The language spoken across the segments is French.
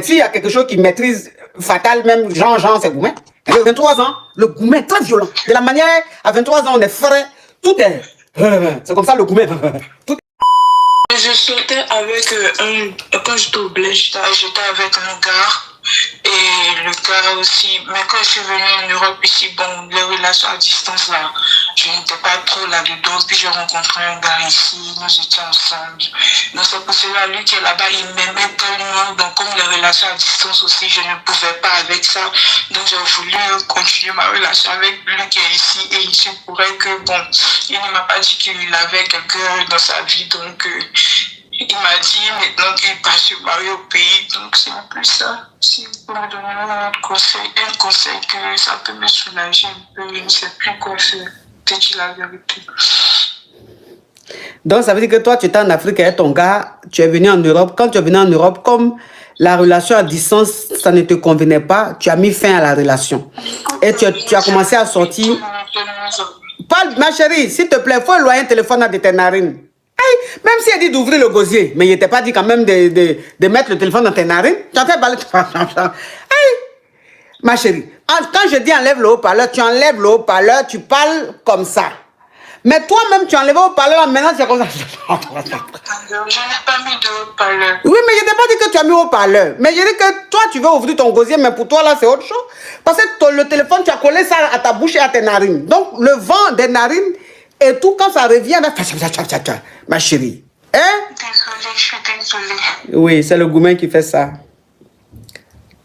S'il y a quelque chose qui maîtrise fatal, même Jean, c'est Goumen. 23 ans, le Goumen très violent. De la manière, à 23 ans, on est frais, tout est... C'est comme ça le Goumen. Je sortais avec quand j'étais au bled, j'étais avec un gars et le gars aussi. Mais quand je suis venue en Europe ici, bon, les relations à distance là, je n'étais pas trop là-dedans. Puis j'ai rencontré un gars ici, nous étions ensemble. Donc c'est pour cela, lui qui est là-bas, il m'aimait tellement. Donc comme les relations à distance aussi, je ne pouvais pas avec ça. Donc j'ai voulu continuer ma relation avec lui qui est ici. Et il se pourrait que, bon, il ne m'a pas dit qu'il avait quelqu'un dans sa vie. Donc il m'a dit maintenant qu'il n'est pas se marier au pays. Donc c'est un peu ça. Si vous pouvez me donner un conseil que ça peut me soulager un peu, je ne sais plus quoi faire. C'est la vérité. Donc ça veut dire que toi, tu étais en Afrique avec ton gars, tu es venu en Europe. Quand tu es venu en Europe, comme la relation à distance, ça ne te convenait pas, tu as mis fin à la relation. Et tu as commencé à sortir. Parle, ma chérie, s'il te plaît, il faut éloigner un téléphone à de tes narines. Hey, même si elle dit d'ouvrir le gosier, mais il n'était pas dit quand même de mettre le téléphone dans tes narines. Tu as fait parler. Hey, ma chérie, quand je dis enlève le haut-parleur, tu enlèves le haut-parleur, tu parles comme ça. Mais toi-même, tu enlèves le haut-parleur, maintenant c'est comme ça. Je n'ai pas mis de haut-parleur. Oui, mais je n'ai pas dit que tu as mis haut-parleur. Mais je dis que toi, tu veux ouvrir ton gosier, mais pour toi, là, c'est autre chose. Parce que le téléphone, tu as collé ça à ta bouche et à tes narines. Donc, le vent des narines et tout, quand ça revient, là, ma chérie. Hein? Désolée, je suis désolée. Oui, c'est le Goumen qui fait ça.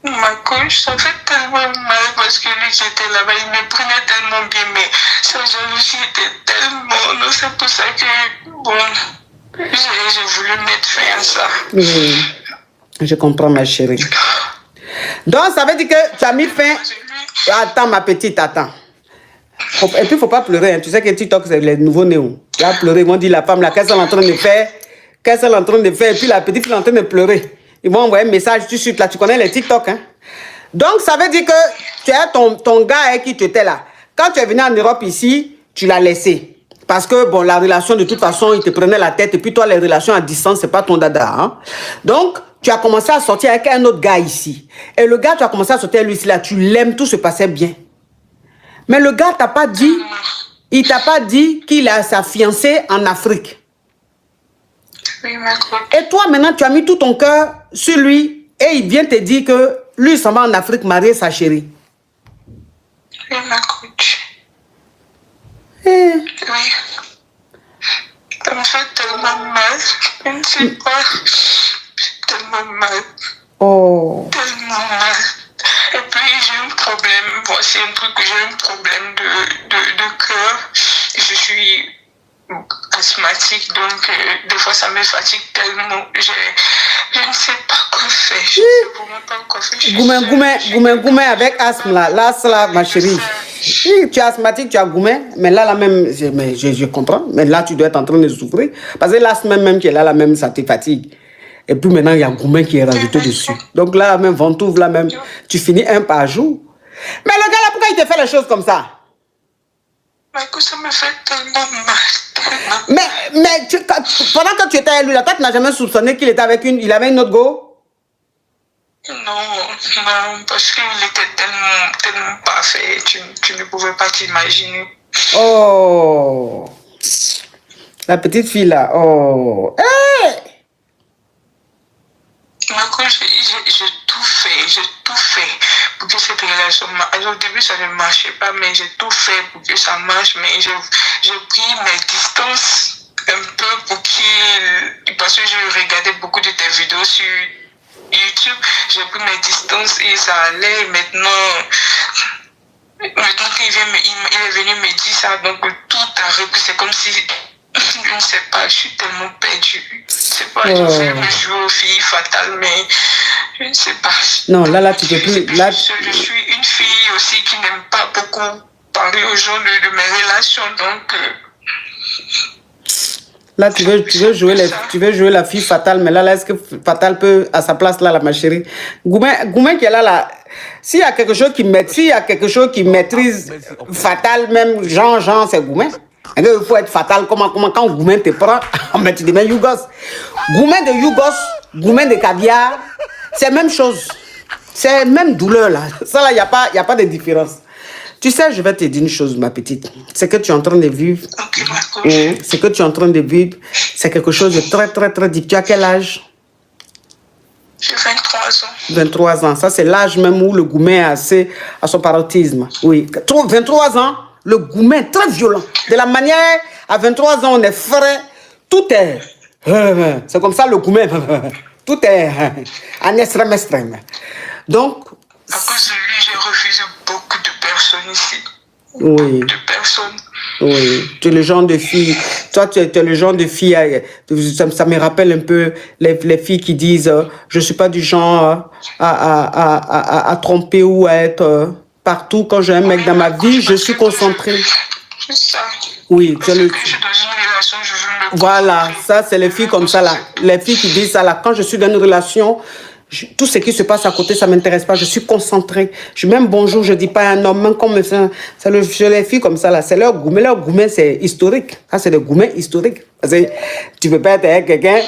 Ma coach, ça fait tellement mal parce que lui qui était là-bas, il me prenait tellement bien, mais sa jalousie était tellement... Non, c'est pour ça que, bon, j'ai voulu mettre fin à ça. Oui, je comprends, ma chérie. Donc, ça veut dire que tu as mis fin... Attends, ma petite, attends. Et puis, il ne faut pas pleurer. Hein. Tu sais que TikTok, c'est les nouveaux néos. Là, pleurer, ils vont dire la femme, là, qu'est-ce qu'elle est en train de faire? Qu'est-ce qu'elle est en train de faire? Et puis, la petite fille est en train de pleurer. Ils vont envoyer un message tout de suite. Là, tu connais les TikTok. Hein? Donc, ça veut dire que tu as ton gars avec qui tu étais là. Quand tu es venu en Europe ici, tu l'as laissé. Parce que, bon, la relation, de toute façon, il te prenait la tête. Et puis, toi, les relations à distance, c'est pas ton dada. Hein? Donc, tu as commencé à sortir avec un autre gars ici. Et le gars, tu as commencé à sortir avec lui ici, là. Tu l'aimes, tout se passait bien. Mais le gars t'a pas dit, il t'a pas dit qu'il a sa fiancée en Afrique. Oui, ma coach. Et toi, maintenant, tu as mis tout ton cœur sur lui et il vient te dire que lui, il s'en va en Afrique marier sa chérie. Oui, ma coach. Eh. Oui. Ça me fait tellement mal. Je ne sais pas. Tellement mal. Oh. Tellement mal. Et puis j'ai un problème, voici un truc que j'ai un problème de cœur. Je suis asthmatique, donc des fois ça me fatigue tellement. Je ne sais pas quoi faire. Je ne sais vraiment pas quoi faire. Goumen avec asthme là. Là, ma chérie. Tu es asthmatique, tu as Goumen, mais là même, je comprends. Mais là, tu dois être en train de souffrir. Parce que l'asthme même qui est là même, ça te fatigue. Et puis maintenant, il y a Goumen qui est rajouté dessus. Donc là, même, ventouvre, là même, tu finis un par jour. Mais le gars là, pourquoi il te fait les choses comme ça? Mais que ça me fait tellement mal. Mais pendant que tu étais avec lui, là, toi, tu n'as jamais soupçonné qu'il était avec il avait une autre go? Non, parce qu'il était tellement parfait, tu ne pouvais pas t'imaginer. Oh, la petite fille là, oh, hey! J'ai tout fait pour que cette relation marche. Au début, ça ne marchait pas, mais j'ai tout fait pour que ça marche. Mais j'ai pris mes distances un peu pour qu'il... Parce que je regardais beaucoup de tes vidéos sur YouTube. J'ai pris mes distances et ça allait. Maintenant qu'il il est venu me dire ça, donc tout a repris. C'est comme si... Je ne sais pas, je suis tellement perdue. Je ne sais pas, je vais me jouer aux filles fatales, mais je ne sais pas. Non, là, tu peux plus. Là... Je suis une fille aussi qui n'aime pas beaucoup parler aux gens de mes relations, donc... Là, tu veux jouer la fille fatale, mais là est-ce que fatale peut, à sa place, là, ma chérie? Goumen qui est là, s'il y a quelque chose qui maîtrise fatal, même Jean, c'est Goumen. Il faut être fatal. Comment quand Goumen te prend, tu dis, mais Yougos. Goumen de Yougos, Goumen de caviar, C'est la même chose. C'est la même douleur, là. Ça, là, il n'y a pas de différence. Tu sais, je vais te dire une chose, ma petite. Ce que tu es en train de vivre, ce que tu es en train de vivre, c'est quelque chose de très, très, très difficile. Tu as quel âge? J'ai 23 ans. 23 ans. Ça, c'est l'âge même où le goumen est à son paroxysme. Oui. 23 ans, le goumen est très violent. De la manière, à 23 ans, on est frais. Tout est... C'est comme ça, le goumen. Tout est en extrême. Donc... À cause de lui, j'ai refusé beaucoup de personnes ici. Oui. De personnes. Oui, tu es le genre de fille. Toi, tu es le genre de fille. Ça me rappelle un peu les filles qui disent je ne suis pas du genre à tromper ou à être partout. Quand j'ai un mec dans ma vie, je suis concentrée. C'est ça. Oui, Parce que je suis dans une relation, je veux me... Voilà, ça, c'est les filles comme ça, là. Les filles qui disent ça, là. Quand je suis dans une relation, tout ce qui se passe à côté, ça ne m'intéresse pas. Je suis concentrée. Même bonjour, je ne dis pas à un homme. Même comme c'est les filles comme ça, là. C'est leur goumet. Leur goumet, c'est historique. Ça, c'est des goumets historiques. Parce que tu ne peux pas être avec quelqu'un,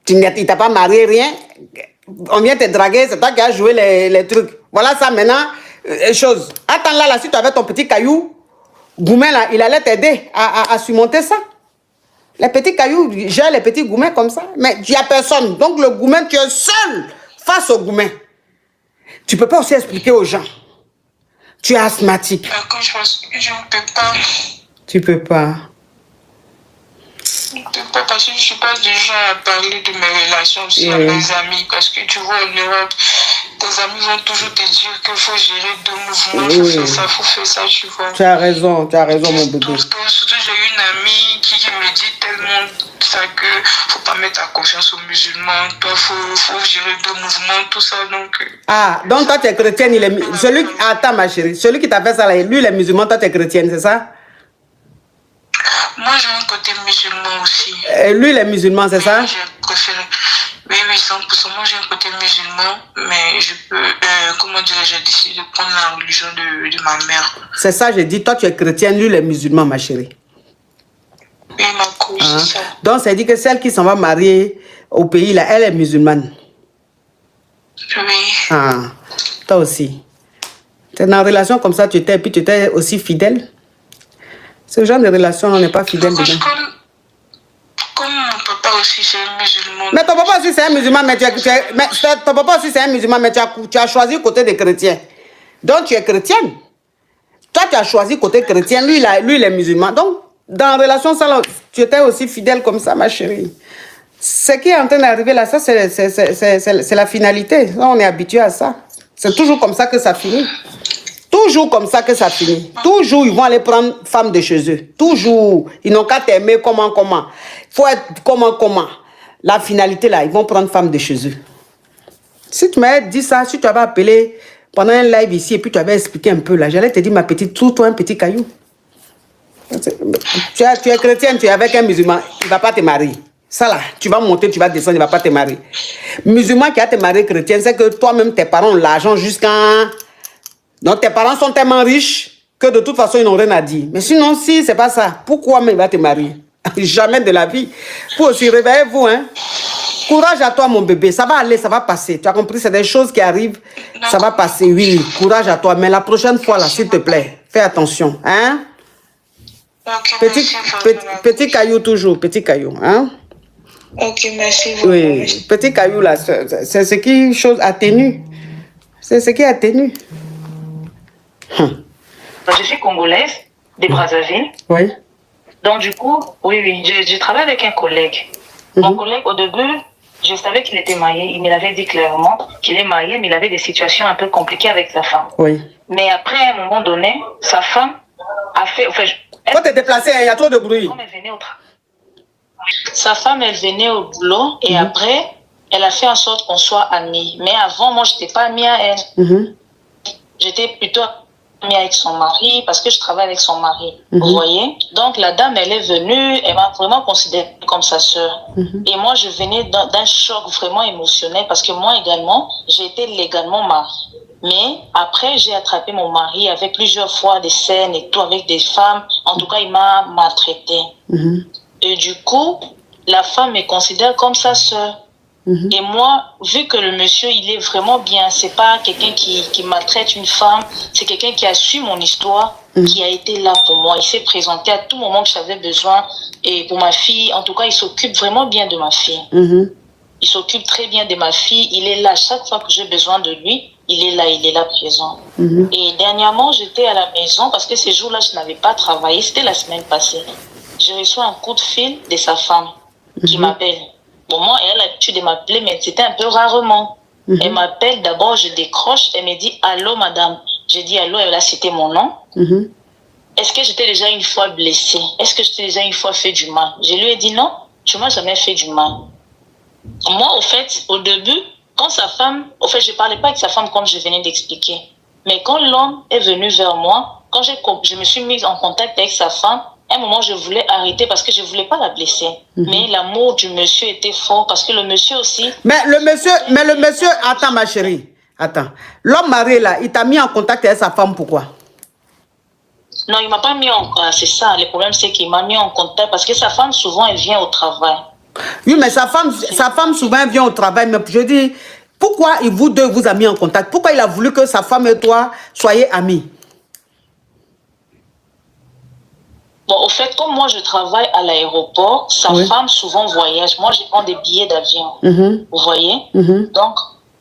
il ne t'a pas marié, rien. On vient te draguer, c'est toi qui as joué les trucs. Voilà ça, maintenant, chose. Attends là, si tu avais ton petit caillou, goumet, là, il allait t'aider à surmonter ça. Les petits cailloux, j'ai les petits goumets comme ça. Mais il n'y a personne. Donc le goumet, tu es seul face au goumet. Tu ne peux pas aussi expliquer aux gens. Tu es asthmatique. Quand je pense que je ne peux pas. Tu ne peux pas. Je ne peux pas parce que je ne suis pas du genre à parler de mes relations aussi à mes amis. Parce que tu vois, en Europe, tes amis vont toujours te dire qu'il faut gérer deux mouvements. Il faut faire ça, tu vois. Tu as raison, mon bébé. Surtout, j'ai eu une amie qui me dit tellement ça que faut pas mettre ta confiance aux musulmans. Toi, faut gérer deux mouvements, tout ça. Donc toi, tu es chrétienne. Attends, ma chérie. Celui qui t'a fait ça, là, lui, il est musulman, toi, tu es chrétienne, c'est ça? Moi, j'ai un côté musulman aussi. Lui, il est musulman, c'est ça? J'ai préféré. Oui, 100%. Moi, j'ai un côté musulman, mais je peux, comment dire, j'ai décidé de prendre la religion de ma mère. C'est ça, j'ai dit, toi, tu es chrétienne, lui, il est musulman, ma chérie. Oui, ma cause, c'est ça. Donc, ça dit que celle qui s'en va marier au pays, là, elle est musulmane. Oui. Toi aussi. Tu es dans une relation comme ça, puis tu étais aussi fidèle? Ce genre de relation, on n'est pas fidèle dedans. Comme mon papa aussi, c'est un musulman. Mais ton papa aussi, c'est un musulman, mais ton papa aussi, c'est un musulman, mais tu as choisi côté des chrétiens. Donc, tu es chrétienne. Toi, tu as choisi côté chrétien. Lui, il est musulman. Donc, dans la relation, ça, tu étais aussi fidèle comme ça, ma chérie. Ce qui est en train d'arriver là, ça, c'est la finalité. Là, on est habitué à ça. C'est toujours comme ça que ça finit. Toujours comme ça que ça finit. Toujours, ils vont aller prendre femme de chez eux. Toujours. Ils n'ont qu'à t'aimer comment. Il faut être comment. La finalité, là, ils vont prendre femme de chez eux. Si tu m'avais dit ça, si tu avais appelé pendant un live ici et puis tu avais expliqué un peu là, j'allais te dire, ma petite, trouve-toi un petit caillou. Tu es chrétienne, tu es avec un musulman, il ne va pas te marier. Ça là, tu vas monter, tu vas descendre, il ne va pas te marier. Musulman qui a te marié chrétien, c'est que toi-même, tes parents ont l'argent jusqu'à... Donc, tes parents sont tellement riches que de toute façon, ils n'ont rien à dire. Mais sinon, si c'est pas ça, pourquoi même il va te marier? Jamais de la vie. Pour aussi, réveillez-vous, hein. Courage à toi, mon bébé. Ça va aller, ça va passer. Tu as compris, c'est des choses qui arrivent. Ça va passer, oui. Courage à toi. Mais la prochaine fois, là, s'il te plaît, fais attention, hein. Petit caillou toujours, petit caillou, hein. Ok, merci. Oui, petit caillou, là, c'est ce qui chose atténue. C'est ce qui atténue. Je suis congolaise, de Brazzaville. Oui. Donc, du coup, oui, je travaille avec un collègue. Mon collègue, au début, je savais qu'il était marié. Il me l'avait dit clairement qu'il est marié, mais il avait des situations un peu compliquées avec sa femme. Oui. Mais après, à un moment donné, sa femme a fait... Enfin, faut te déplacer, il y a trop de bruit. Sa femme, elle venait au boulot et après, elle a fait en sorte qu'on soit amis. Mais avant, moi, je n'étais pas amie à elle. J'étais plutôt amie avec son mari parce que je travaille avec son mari. Vous voyez? Donc, la dame, elle est venue, elle m'a vraiment considérée comme sa sœur. Et moi, je venais d'un choc vraiment émotionnel parce que moi également, j'ai été légalement mariée. Mais après, j'ai attrapé mon mari avec plusieurs fois des scènes et tout avec des femmes. En tout cas, il m'a maltraitée. Et du coup, la femme me considère comme sa sœur. Et moi, vu que le monsieur, il est vraiment bien, c'est pas quelqu'un qui maltraite une femme, c'est quelqu'un qui a su mon histoire, qui a été là pour moi. Il s'est présenté à tout moment que j'avais besoin. Et pour ma fille, en tout cas, il s'occupe vraiment bien de ma fille. Il s'occupe très bien de ma fille. Il est là chaque fois que j'ai besoin de lui. Il est là présent. Et dernièrement, j'étais à la maison parce que ces jours-là, je n'avais pas travaillé. C'était la semaine passée. J'ai reçu un coup de fil de sa femme qui m'appelle. Bon, moi, elle a l'habitude de m'appeler, mais c'était un peu rarement. Elle m'appelle, d'abord, je décroche. Elle me dit, allô, madame. J'ai dit allô, elle a cité mon nom. Est-ce que j'étais déjà une fois blessée? Est-ce que j'étais déjà une fois fait du mal? Je lui ai dit non, tu m'as jamais fait du mal. Moi, au fait, au début, quand sa femme, au fait, je ne parlais pas avec sa femme comme je venais d'expliquer. Mais quand l'homme est venu vers moi, quand je me suis mise en contact avec sa femme, à un moment, je voulais arrêter parce que je ne voulais pas la blesser. Mais l'amour du monsieur était fort parce que le monsieur aussi... Mais le monsieur, attends ma chérie, attends. L'homme marié là, il t'a mis en contact avec sa femme, pourquoi? Non, il ne m'a pas mis en contact, c'est ça. Le problème, c'est qu'il m'a mis en contact parce que sa femme, souvent, elle vient au travail. Oui, mais sa femme souvent vient au travail. Mais je dis, pourquoi vous deux vous a mis en contact? Pourquoi il a voulu que sa femme et toi soyez amis? Bon, au fait, comme moi, je travaille à l'aéroport, sa femme souvent voyage. Moi, je prends des billets d'avion. Vous voyez? Donc,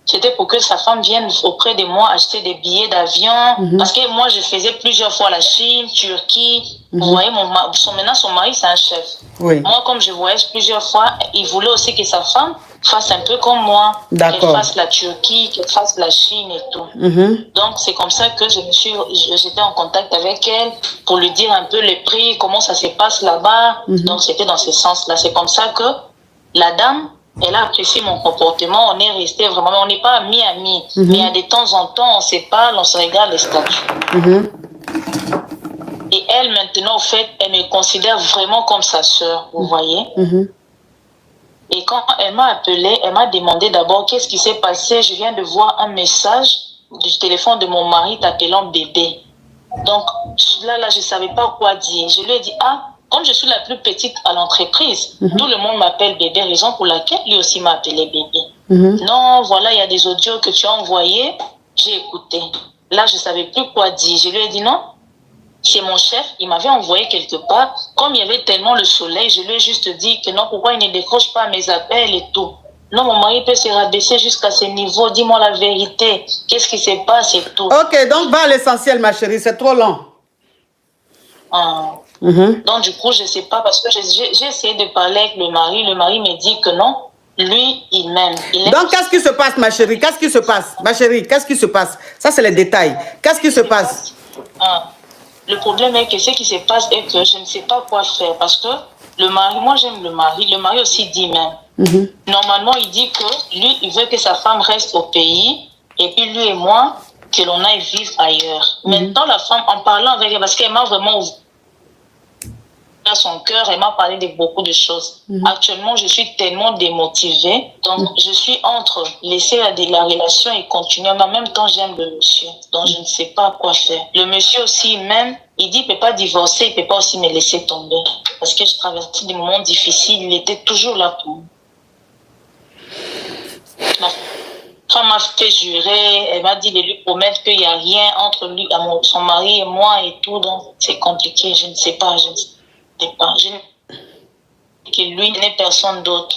c'était pour que sa femme vienne auprès de moi acheter des billets d'avion. Parce que moi, je faisais plusieurs fois la Chine, Turquie. Vous voyez, maintenant, son mari, c'est un chef. Moi, comme je voyage plusieurs fois, il voulait aussi que sa femme fasse un peu comme moi. Qu'elle fasse la Turquie, qu'elle fasse la Chine et tout. Donc, c'est comme ça que j'étais en contact avec elle pour lui dire un peu les prix, comment ça se passe là-bas. Donc, c'était dans ce sens-là. C'est comme ça que la dame... Elle a apprécié mon comportement, on est resté vraiment, on n'est pas amis, mais à de temps en temps, on se parle, on se regarde les statuts. Et elle, maintenant, au fait, elle me considère vraiment comme sa sœur, vous voyez. Et quand elle m'a appelé, elle m'a demandé d'abord qu'est-ce qui s'est passé. Je viens de voir un message du téléphone de mon mari t'appelant bébé. Donc là, je ne savais pas quoi dire. Je lui ai dit, comme je suis la plus petite à l'entreprise, tout le monde m'appelle bébé, raison pour laquelle lui aussi m'a appelé bébé. Non, voilà, il y a des audios que tu as envoyés, j'ai écouté. Là, je ne savais plus quoi dire. Je lui ai dit non, c'est mon chef, il m'avait envoyé quelque part. Comme il y avait tellement le soleil, je lui ai juste dit que non, pourquoi il ne décroche pas mes appels et tout. Non, mon mari peut se rabaisser jusqu'à ce niveau, dis-moi la vérité, qu'est-ce qui se passe et tout. Ok, donc va à l'essentiel, ma chérie, c'est trop long. Donc, du coup, je ne sais pas, parce que j'ai essayé de parler avec le mari me dit que non, lui, il m'aime. Donc, qu'est-ce qui se passe, ma chérie? Qu'est-ce qui se passe? Ma chérie, qu'est-ce qui se passe? Ça, c'est les détails. Qu'est-ce qui se passe? Le problème est que ce qui se passe est que je ne sais pas quoi faire, parce que le mari, moi j'aime le mari aussi dit même. Normalement, il dit que lui, il veut que sa femme reste au pays, et puis lui et moi, que l'on aille vivre ailleurs. Maintenant, la femme, en parlant avec elle, parce qu'elle m'a vraiment ouvert son cœur, elle m'a parlé de beaucoup de choses. Actuellement, je suis tellement démotivée, donc je suis entre laisser la relation et continuer, mais en même temps, j'aime le monsieur, donc je ne sais pas quoi faire. Le monsieur aussi, même, il dit qu'il ne peut pas divorcer, il ne peut pas aussi me laisser tomber, parce que je traversais des moments difficiles, il était toujours là pour moi. Ma femme m'a fait jurer, elle m'a dit de lui promettre qu'il n'y a rien entre lui, son mari et moi et tout, donc c'est compliqué, je ne sais pas, je que lui n'est personne d'autre.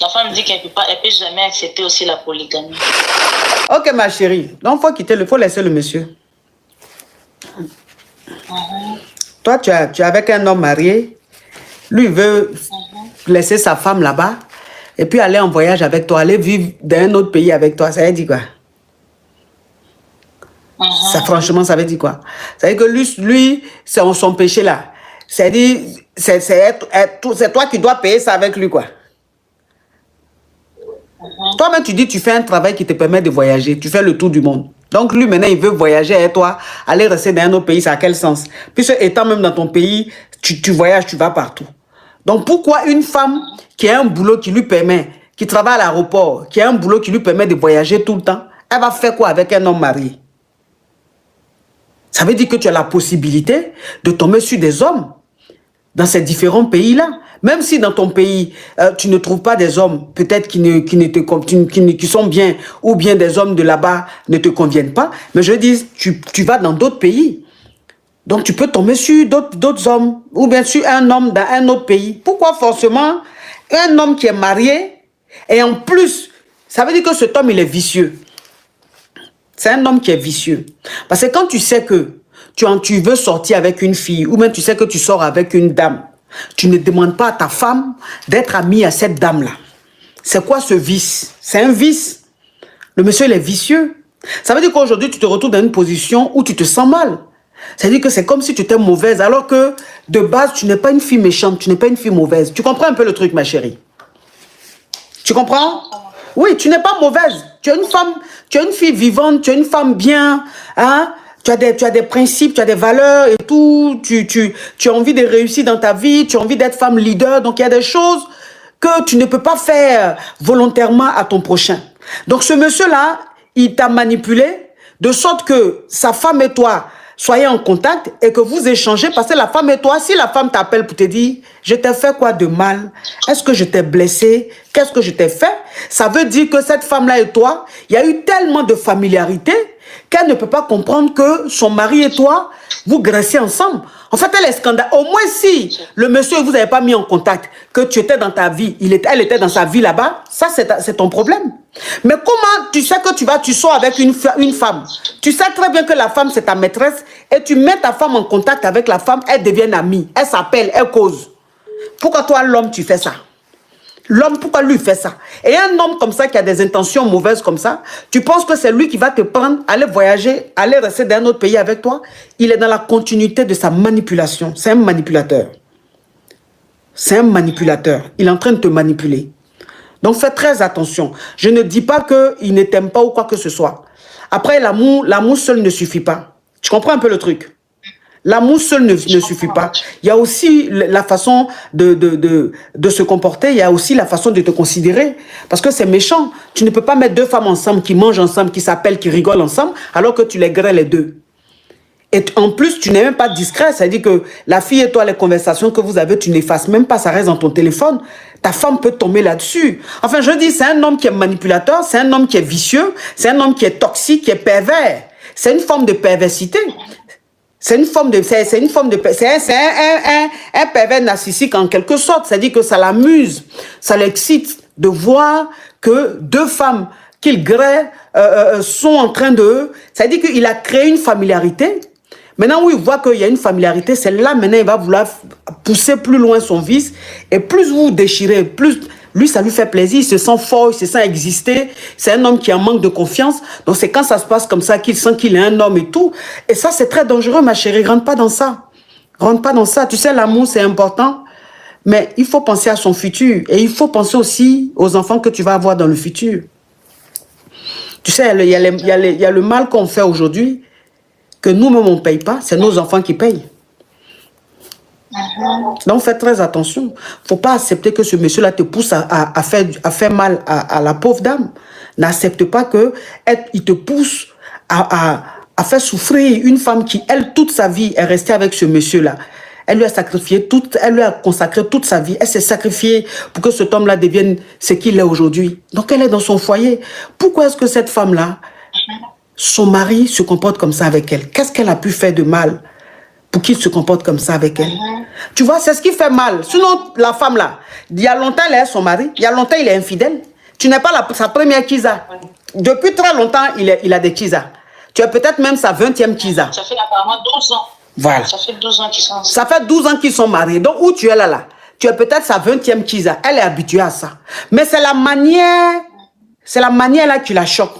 La femme dit qu'elle ne peut jamais accepter aussi la polygamie. Ok, ma chérie. Donc, il faut laisser le monsieur. Toi, tu es avec un homme marié. Lui, il veut laisser sa femme là-bas et puis aller en voyage avec toi, aller vivre dans un autre pays avec toi. Ça veut dire quoi? Ça, franchement, ça veut dire quoi? Ça veut dire que lui c'est son péché là. C'est-à-dire, c'est toi qui dois payer ça avec lui, quoi. Toi-même, tu dis, tu fais un travail qui te permet de voyager. Tu fais le tour du monde. Donc, lui, maintenant, il veut voyager avec toi, aller rester dans un autre pays. Ça a quel sens? Puisque, étant même dans ton pays, tu voyages, tu vas partout. Donc, pourquoi une femme qui a un boulot qui lui permet, qui travaille à l'aéroport, qui a un boulot qui lui permet de voyager tout le temps, elle va faire quoi avec un homme marié? Ça veut dire que tu as la possibilité de tomber sur des hommes dans ces différents pays-là. Même si dans ton pays, tu ne trouves pas des hommes peut-être qui sont bien, ou bien des hommes de là-bas ne te conviennent pas, mais je dis, tu vas dans d'autres pays. Donc tu peux tomber sur d'autres hommes, ou bien sur un homme dans un autre pays. Pourquoi forcément un homme qui est marié, et en plus, ça veut dire que cet homme, il est vicieux. C'est un homme qui est vicieux. Parce que quand tu sais que tu veux sortir avec une fille, ou même tu sais que tu sors avec une dame, tu ne demandes pas à ta femme d'être amie à cette dame-là. C'est quoi ce vice? C'est un vice. Le monsieur, il est vicieux. Ça veut dire qu'aujourd'hui, tu te retrouves dans une position où tu te sens mal. C'est-à-dire que c'est comme si tu étais mauvaise, alors que de base, tu n'es pas une fille méchante, tu n'es pas une fille mauvaise. Tu comprends un peu le truc, ma chérie? Tu comprends? Oui, tu n'es pas mauvaise. Tu es une femme, tu es une fille vivante, tu es une femme bien, hein? Tu as des principes, tu as des valeurs et tout. Tu as envie de réussir dans ta vie, tu as envie d'être femme leader. Donc, il y a des choses que tu ne peux pas faire volontairement à ton prochain. Donc, ce monsieur-là, il t'a manipulé de sorte que sa femme et toi soyez en contact et que vous échangez parce que la femme et toi, si la femme t'appelle pour te dire « Je t'ai fait quoi de mal? Est-ce que je t'ai blessé? Qu'est-ce que je t'ai fait ?» Ça veut dire que cette femme-là et toi, il y a eu tellement de familiarité qu'elle ne peut pas comprendre que son mari et toi, vous graissez ensemble. En fait, elle est scandale. Au moins si le monsieur ne vous avait pas mis en contact, que tu étais dans ta vie, elle était dans sa vie là-bas, ça c'est ton problème. Mais comment tu sais que tu sors avec une femme? Tu sais très bien que la femme c'est ta maîtresse et tu mets ta femme en contact avec la femme, elle devient amie, elle s'appelle, elle cause. Pourquoi toi l'homme tu fais ça? L'homme, pourquoi lui fait ça? Et un homme comme ça qui a des intentions mauvaises comme ça, tu penses que c'est lui qui va te prendre, aller voyager, aller rester dans un autre pays avec toi? Il est dans la continuité de sa manipulation. C'est un manipulateur. C'est un manipulateur. Il est en train de te manipuler. Donc fais très attention. Je ne dis pas qu'il ne t'aime pas ou quoi que ce soit. Après, l'amour seul ne suffit pas. Tu comprends un peu le truc? L'amour seul ne suffit pas. Il y a aussi la façon de se comporter. Il y a aussi la façon de te considérer. Parce que c'est méchant. Tu ne peux pas mettre deux femmes ensemble qui mangent ensemble, qui s'appellent, qui rigolent ensemble, alors que tu les grêles les deux. Et en plus, tu n'es même pas discret. C'est-à-dire que la fille et toi, les conversations que vous avez, tu n'effaces même pas. Ça reste dans ton téléphone. Ta femme peut tomber là-dessus. Enfin, je dis, c'est un homme qui est manipulateur. C'est un homme qui est vicieux. C'est un homme qui est toxique, qui est pervers. C'est une forme de perversité. C'est un pervers narcissique en quelque sorte. C'est-à-dire que ça l'amuse, ça l'excite de voir que deux femmes qu'il grée sont en train de... C'est-à-dire qu'il a créé une familiarité. Maintenant où il voit qu'il y a une familiarité, c'est là maintenant il va vouloir pousser plus loin son vice. Et plus vous déchirez, plus... Lui, ça lui fait plaisir, il se sent fort, il se sent exister. C'est un homme qui a un manque de confiance. Donc, c'est quand ça se passe comme ça qu'il sent qu'il est un homme et tout. Et ça, c'est très dangereux, ma chérie. Rentre pas dans ça. Rentre pas dans ça. Tu sais, l'amour, c'est important. Mais il faut penser à son futur. Et il faut penser aussi aux enfants que tu vas avoir dans le futur. Tu sais, il y a le mal qu'on fait aujourd'hui, que nous-mêmes, on ne paye pas. C'est nos enfants qui payent. Donc faites très attention. Il ne faut pas accepter que ce monsieur-là te pousse à faire mal à la pauvre dame. N'accepte pas qu'il te pousse à faire souffrir une femme qui, elle, toute sa vie, est restée avec ce monsieur-là. Elle lui a sacrifié elle lui a consacré toute sa vie. Elle s'est sacrifiée pour que cet homme-là devienne ce qu'il est aujourd'hui. Donc elle est dans son foyer. Pourquoi est-ce que cette femme-là, son mari se comporte comme ça avec elle? Qu'est-ce qu'elle a pu faire de mal pour qu'il se comporte comme ça avec elle? Tu vois, c'est ce qui fait mal. Sinon, la femme là, il y a longtemps, elle est son mari. Il y a longtemps, il est infidèle. Tu n'es pas sa première kisa. Depuis très longtemps, il a des kisas. Tu as peut-être même sa 20e kisa. Ça fait apparemment 12 ans. Voilà. Ça fait 12 ans qu'ils sont ensemble. Ça fait 12 ans qu'ils sont mariés. Donc, où tu es là, tu as peut-être sa 20e kisa. Elle est habituée à ça. Mais c'est la manière là qui la choque.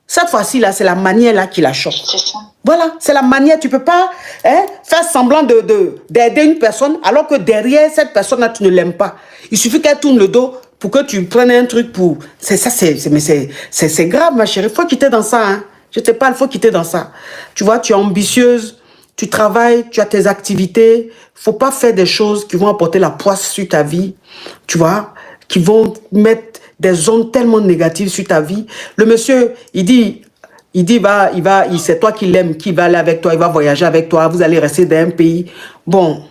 Cette fois-ci là, c'est la manière là qui la choque. C'est ça. Voilà, c'est la manière. Tu ne peux pas faire semblant d'aider une personne alors que derrière cette personne-là, tu ne l'aimes pas. Il suffit qu'elle tourne le dos pour que tu prennes un truc pour... C'est grave, ma chérie. Il faut quitter dans ça. Hein. Je te parle, il faut quitter dans ça. Tu vois, tu es ambitieuse, tu travailles, tu as tes activités. Il ne faut pas faire des choses qui vont apporter la poisse sur ta vie. Tu vois, qui vont mettre des ondes tellement négatives sur ta vie. Le monsieur, il dit c'est toi qui l'aimes, qui va aller avec toi, il va voyager avec toi, vous allez rester dans un pays. Bon,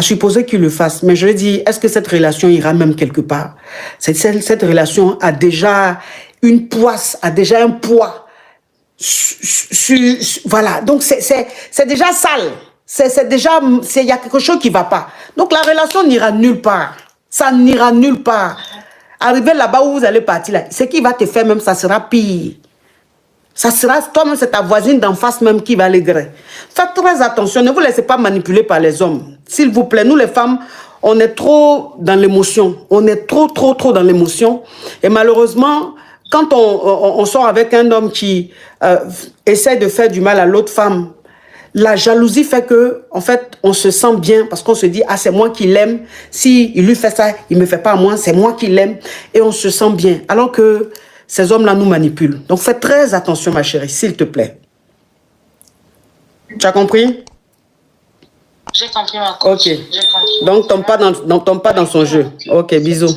À supposer qu'il le fasse. Mais je lui dis, est-ce que cette relation ira même quelque part? Cette relation a déjà une poisse, a déjà un poids. Voilà. Donc, c'est déjà sale. C'est déjà, il y a quelque chose qui ne va pas. Donc, la relation n'ira nulle part. Ça n'ira nulle part. Arriver là-bas où vous allez partir, là, ce qui va te faire même, ça sera pire. Ça sera toi-même, c'est ta voisine d'en face même qui va les gré. Faites très attention, ne vous laissez pas manipuler par les hommes. S'il vous plaît, nous les femmes, on est trop dans l'émotion. On est trop dans l'émotion. Et malheureusement, quand on sort avec un homme qui essaie de faire du mal à l'autre femme, la jalousie fait que, en fait, on se sent bien parce qu'on se dit, ah, c'est moi qui l'aime. Si il lui fait ça, il me fait pas à moi, c'est moi qui l'aime. Et on se sent bien. Alors que ces hommes-là nous manipulent. Donc, fais très attention, ma chérie, s'il te plaît. Tu as compris? J'ai compris, ma coach. Ok. Donc, tombe pas dans son jeu. Ok, bisous.